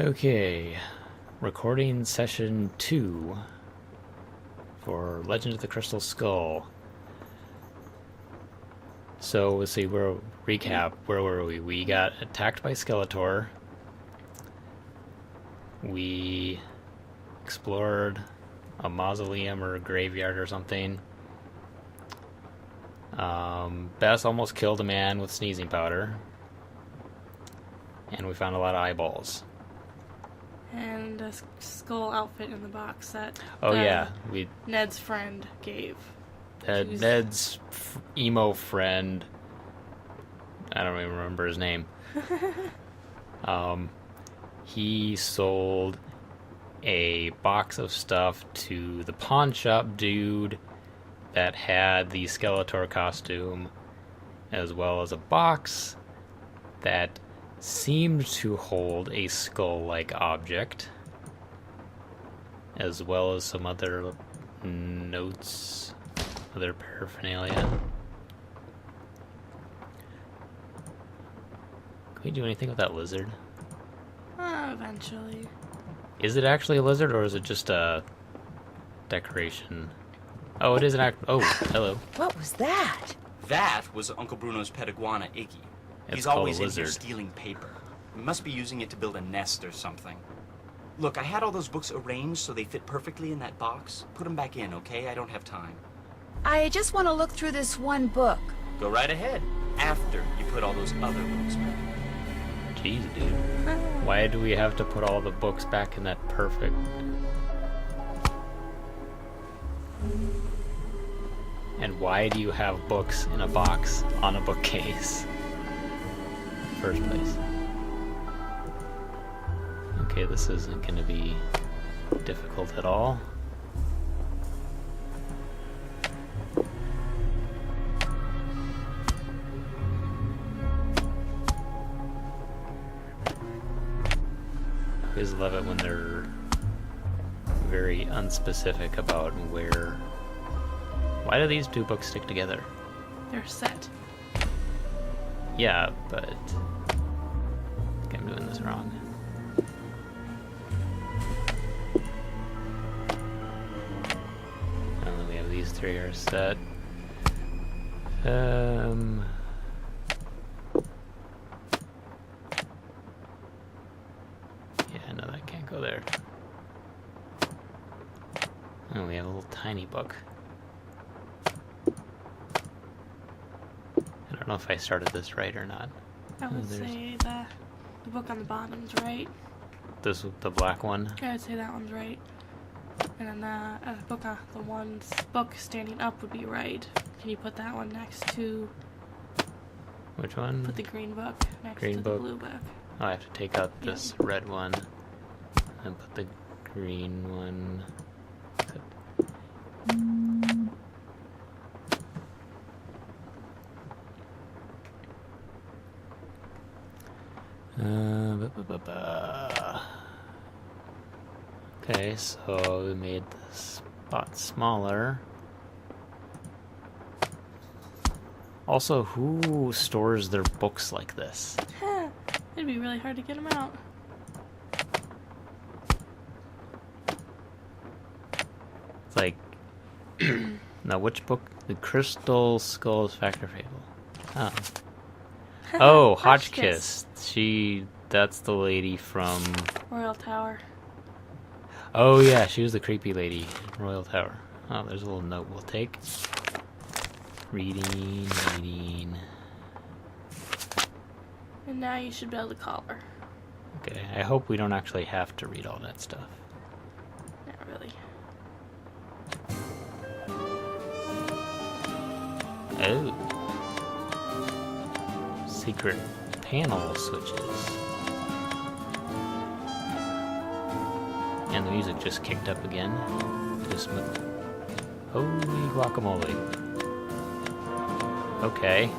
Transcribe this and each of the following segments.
Okay, recording session 2 for Legend of the Crystal Skull. So, let's see, recap, where were we? We got attacked by Skeletor. We explored a mausoleum or a graveyard or something. Bess almost killed a man with sneezing powder. And we found a lot of eyeballs. And a skull outfit in the box that Ned's friend gave. Ned's emo friend, I don't even remember his name. He sold a box of stuff to the pawn shop dude that had the Skeletor costume, as well as a box that seemed to hold a skull-like object, as well as some other notes, other paraphernalia. Can we do anything with that lizard? Eventually. Is it actually a lizard, or is it just a decoration? Oh, it is an oh, hello. What was that? That was Uncle Bruno's pet iguana, Iggy. He's always in here stealing paper. We must be using it to build a nest or something. Look, I had all those books arranged so they fit perfectly in that box. Put them back in, okay? I don't have time. I just want to look through this one book. Go right ahead. After you put all those other books back. Jeez, dude. Why do we have to put all the books back in that perfect... And why do you have books in a box on a bookcase? In the first place. Okay, this isn't going to be difficult at all. I always love it when they're very unspecific about where... Why do these two books stick together? They're set. Yeah, but... I think I'm doing this wrong. And then we have these three are set. Yeah, no, that can't go there. And we have a little tiny book. I don't know if I started this right or not. I would say the book on the bottom's right. This, the black one? I would say that one's right. And then the book standing up would be right. Can you put that one next to... Which one? Put the green book next Green to book. the blue book. Oh, I have to take out this red one and put the green one. Okay, so we made the spot smaller. Also, who stores their books like this? It'd be really hard to get them out. It's like... Now, which book? The Crystal Skulls Factor Fable. Oh. Oh, Hotchkiss. That's the lady from... Royal Tower. Oh yeah, she was the creepy lady in Royal Tower. Oh, there's a little note we'll take. Reading. And now you should be able to call her. Okay, I hope we don't actually have to read all that stuff. Not really. Oh. Secret panel switches. And the music just kicked up again. Just holy guacamole. Okay.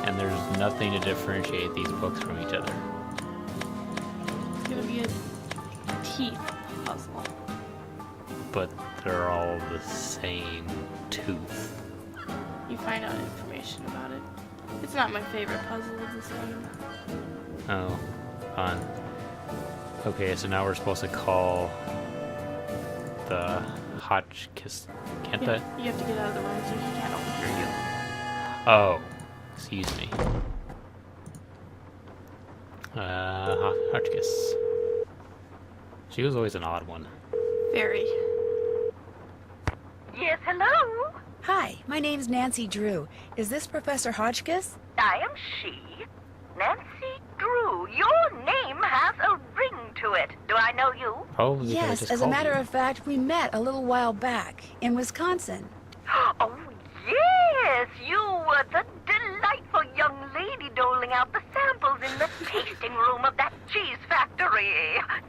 And there's nothing to differentiate these books from each other. It's gonna be a teeth puzzle. But they're all the same tooth. You find out information about it. It's not my favorite puzzle of this game. Oh, fun. Okay, so now we're supposed to call the Hotchkiss. Can't Yeah, I? you have to get out of the room so he can't overhear you. Oh, excuse me. Hotchkiss. She was always an odd one. Very. Yes, hello? Hi, my name's Nancy Drew. Is this Professor Hotchkiss? I am she, Nancy Drew. Your name has a ring to it. Do I know you? Probably because I Yes, just as a called matter you. of fact, we met a little while back in Wisconsin. Oh, yes, you were the delightful young lady doling out the samples in the tasting room of that cheese factory.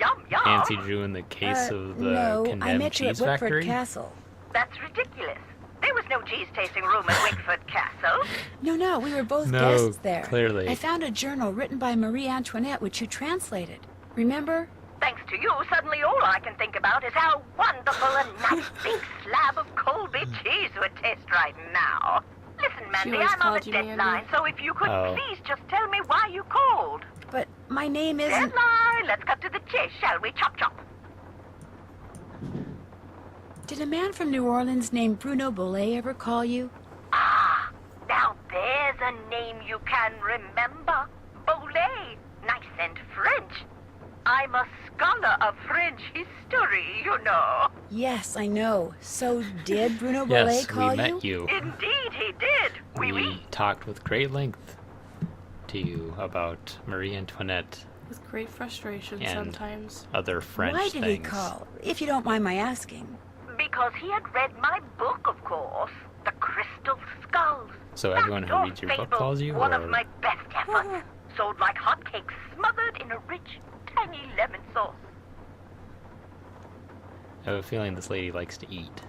Yum, yum. Nancy Drew in the case of the no, I condemned met you at cheese Wickford factory. Castle. That's ridiculous. There was no cheese tasting room at Wickford Castle. No, we were both No, guests there. clearly. I found a journal written by Marie Antoinette, which you translated. Remember? Thanks to you, suddenly all I can think about is how wonderful a nice big slab of Colby cheese would taste right now. Listen, Mandy, always I'm on a called you deadline, Mandy. so if you could Oh. please just tell me why you called. But my name isn't... Deadline! Let's cut to the chase, shall we? Chop, chop. Did a man from New Orleans named Bruno Bollet ever call you? Ah, now there's a name you can remember. Bollet. Nice and French. I'm a scholar of French history, you know. Yes, I know. So did Bruno Yes, Bollet we call met you. Indeed he did. Oui, We oui. talked with great length to you about Marie Antoinette, With great frustration And- sometimes. other French Why things. did he call? If you don't mind my asking. Because he had read my book, of course. The Crystal Skulls. So everyone who Fact or reads your book fable, calls you, one or- of my best efforts. Sold like hotcakes, smothered in a rich, tangy lemon sauce. I have a feeling this lady likes to eat.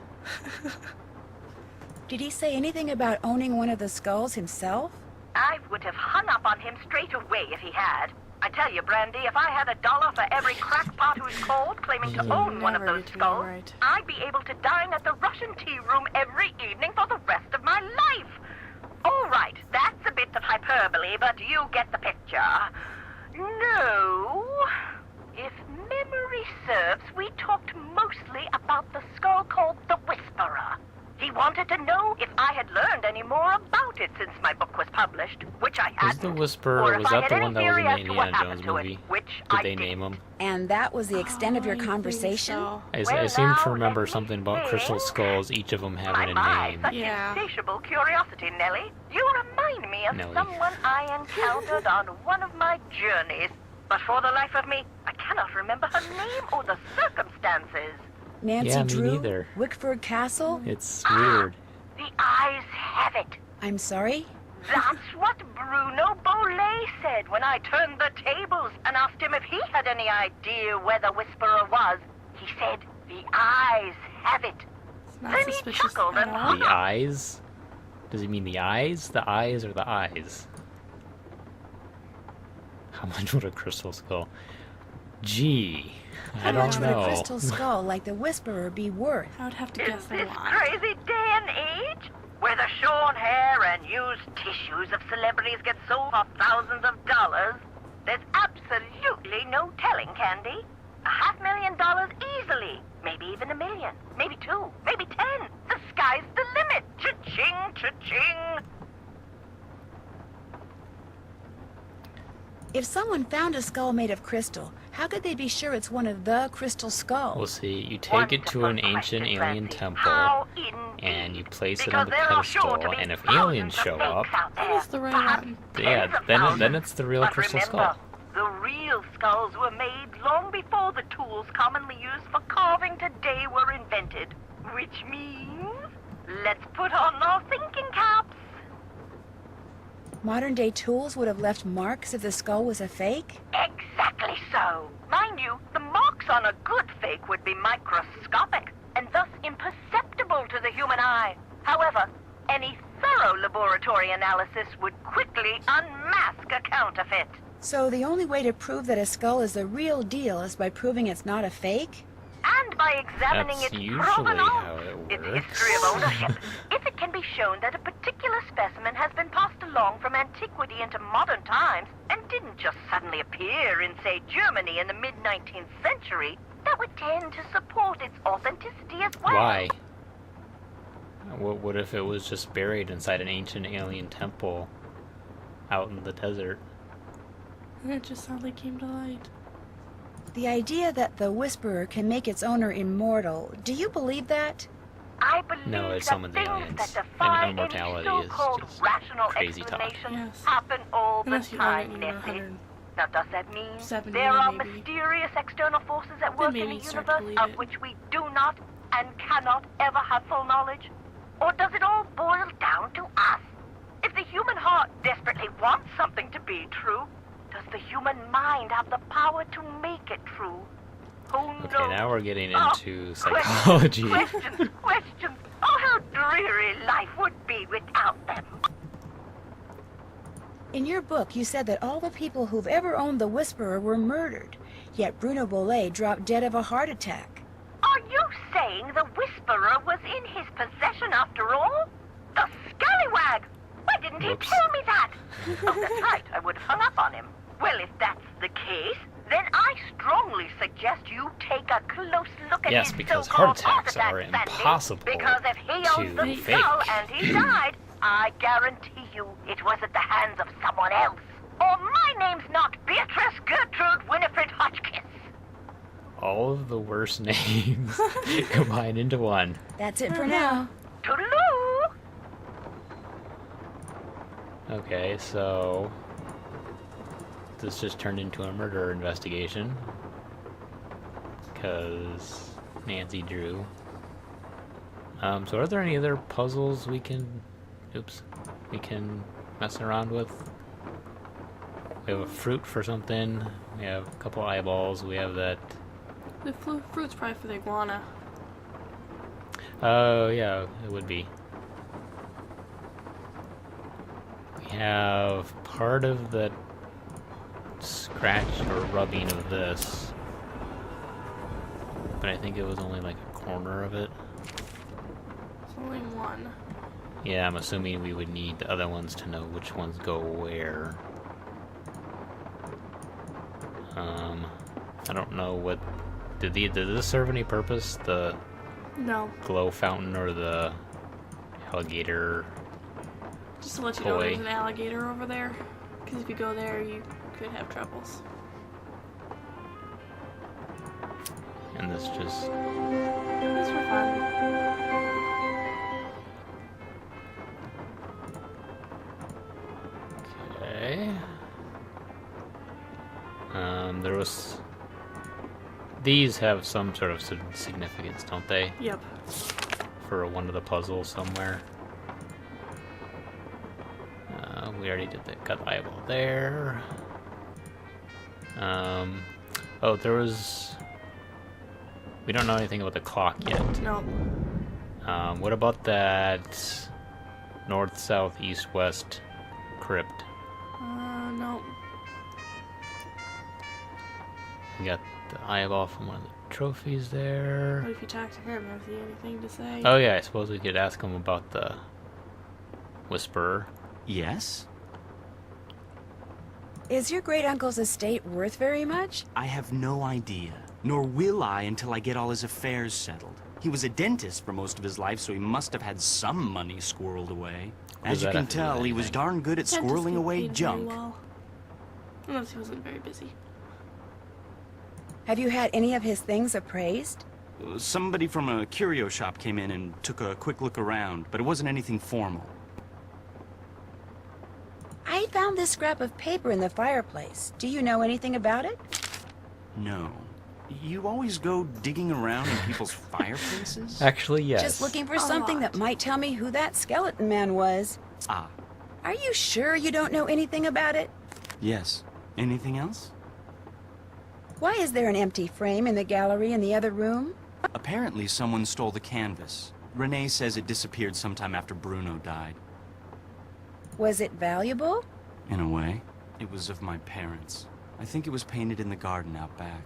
Did he say anything about owning one of the skulls himself? I would have hung up on him straight away if he had. I tell you, Brandy, if I had $1 for every crackpot who's called claiming to own one of never those get to be skulls, right. I'd be able to dine at the Russian tea room every evening for the rest of my life. All right, that's a bit of hyperbole, but you get the picture. No. If memory serves, we talked mostly about the skull called the Whisperer. He wanted to know if I had learned any more about it since my book was published, which I hadn't. Was the Whisperer, or if was I that had the any one that was in theory the as to what Indiana happened Jones to it, movie? which Did I they didn't. name him? And that was the extent of your I think conversation? so. I Well, seem to now, remember let me something about crystal think. skulls, each of them having a My, name. such Yeah. insatiable curiosity, Nellie. You remind me of Nellie. someone I encountered on one of my journeys. But for the life of me, I cannot remember her name or the circumstances. Nancy Yeah, me Drew? neither. Wickford Castle? It's weird. The eyes have it. I'm sorry? That's what Bruno Bollet said when I turned the tables and asked him if he had any idea where the Whisperer was. He said, the eyes have it. It's not Then he suspicious chuckled at and all. The eyes? Does he mean the eyes? The eyes or the eyes? How much would a crystal skull? Gee, I How don't much would a know. crystal skull like the Whisperer be worth? I would have to In guess a this lot. crazy day and age, where the shorn hair and used tissues of celebrities get sold for thousands of dollars, there's absolutely no telling, Candy. $500,000 easily. Maybe even $1 million. Maybe 2. Maybe 10. The sky's the limit. Cha-ching, cha-ching. If someone found a skull made of crystal, how could they be sure it's one of the crystal skulls? We'll see. You take it to an Wonderful ancient question, alien Francie. temple, How indeed. and you place it Because on the there are sure pedestal, to be and if thousands aliens of show fakes up, out That there. is the right Perhaps one. yeah, tens of then thousands. it's the real But crystal remember, skull. the real skulls were made long before the tools commonly used for carving today were invented. Which means, let's put on our thinking caps. Modern day tools would have left marks if the skull was a fake? Exactly so. Mind you, the marks on a good fake would be microscopic and thus imperceptible to the human eye. However, any thorough laboratory analysis would quickly unmask a counterfeit. So the only way to prove that a skull is the real deal is by proving it's not a fake? And by examining That's its usually provenance. how it It's history of ownership. If it can be shown that a particular specimen has been passed along from antiquity into modern times and didn't just suddenly appear in, say, Germany in the mid-19th century, that would tend to support its authenticity as well. Why? What if it was just buried inside an ancient alien temple out in the desert? And it just suddenly came to light. The idea that the Whisperer can make its owner immortal, do you believe that? I believe No, it that summons things aliens, that and defy any immortality is so-called just rational crazy talk. explanation Yes. happen all the Unless you are time, in Nessie. 100. Now, does that mean 70, there are maybe. mysterious external forces at work in the maybe start to universe believe of it. which we do not and cannot ever have full knowledge? Or does it all boil down to us? If the human heart desperately wants something to be true, does the human mind have the power to make it true? Who knows? Okay, now we're getting Oh, into psychology. Questions, questions. Oh, how dreary life would be without them. In your book, you said that all the people who've ever owned the Whisperer were murdered, yet Bruno Bollet dropped dead of a heart attack. Are you saying the Whisperer was in his possession after all? The scallywag! Why didn't he Whoops. tell me that? Oh, that's right. I would have hung up on him. Well, if that's the case, then I strongly suggest you take a close look at Yes, his because so-called heart attacks attack, are Sandy, impossible because if he owns to the fake. skull and he died, I guarantee you it was at the hands of someone else. Or my name's not Beatrice Gertrude Winifred Hotchkiss. All of the worst names combined into one. That's it for now. Toodaloo! Okay, so this just turned into a murder investigation because Nancy drew. So are there any other puzzles we can mess around with? We have a fruit for something. We have a couple eyeballs. We have that. The fruit's probably for the iguana. Oh yeah, it would be. We have part of the scratch or rubbing of this, but I think it was only like a corner of it. It's only one. Yeah, I'm assuming we would need the other ones to know which ones go where. I don't know what... Did this serve any purpose? The No. glow fountain or the alligator? Just to let you know Toy. there's an alligator over there. Because if you go there, you could have troubles. And this just... It's for fun. Okay. There was... These have some sort of significance, don't they? Yep. For one of the puzzles somewhere. We already did the cut eyeball there. Oh, there was... We don't know anything about the clock yet. No. What about that north, south, east, west crypt? No. We got the eyeball from one of the trophies there. What if you talk to him? Has he anything to say? Oh yeah, I suppose we could ask him about the Whisperer. Yes? Is your great-uncle's estate worth very much? I have no idea. Nor will I until I get all his affairs settled. He was a dentist for most of his life, so he must have had some money squirreled away. Does As you that can have to do with tell, he was anything? darn good at Dentist squirreling get away paid very junk. well. Unless he wasn't very busy. Have you had any of his things appraised? Somebody from a curio shop came in and took a quick look around, but it wasn't anything formal. I found this scrap of paper in the fireplace. Do you know anything about it? No. You always go digging around in people's fireplaces? Actually, yes. Just looking for A something lot. that might tell me who that skeleton man was. Ah, Are you sure you don't know anything about it? yes. Anything else? Why is there an empty frame in the gallery in the other room? Apparently someone stole the canvas. Renee says it disappeared sometime after Bruno died. Was it valuable? In a way, it was of my parents. I think it was painted in the garden out back.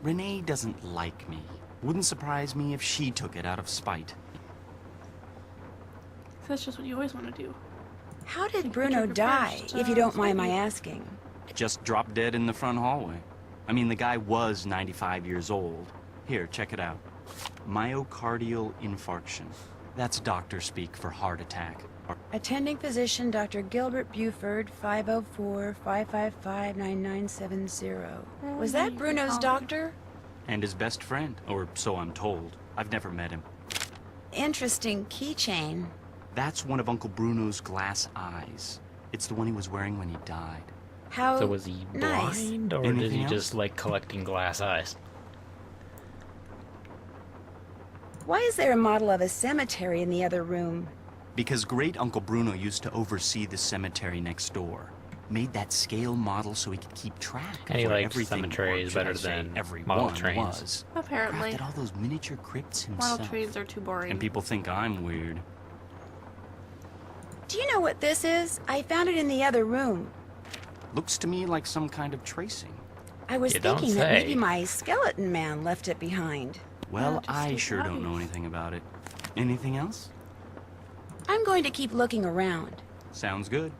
Renee doesn't like me. Wouldn't surprise me if she took it out of spite. That's just what you always want to do. How did Take a Bruno picture of die, first, if you don't mind spite my you. asking? Just dropped dead in the front hallway. I mean, the guy was 95 years old. Here, check it out. Myocardial infarction. That's doctor speak for heart attack. Attending physician Dr. Gilbert Buford, 504-555-9970. Was that Bruno's doctor? And his best friend, or so I'm told. I've never met him. Interesting keychain. That's one of Uncle Bruno's glass eyes. It's the one he was wearing when he died. How So was he nice. blind, or did Anything he else? just like collecting glass eyes? Why is there a model of a cemetery in the other room? Because great Uncle Bruno used to oversee the cemetery next door. Made that scale model so he could keep track of And he where liked everything, cemeteries or should I better say, than everyone model trains. was. Apparently. Crafted all those miniature crypts himself. Model trains are too boring. And people think I'm weird. Do you know what this is? I found it in the other room. Looks to me like some kind of tracing. I was You don't thinking that say. maybe my skeleton man left it behind. Well, just I his sure don't know life. anything about it. Anything else? I'm going to keep looking around. Sounds good.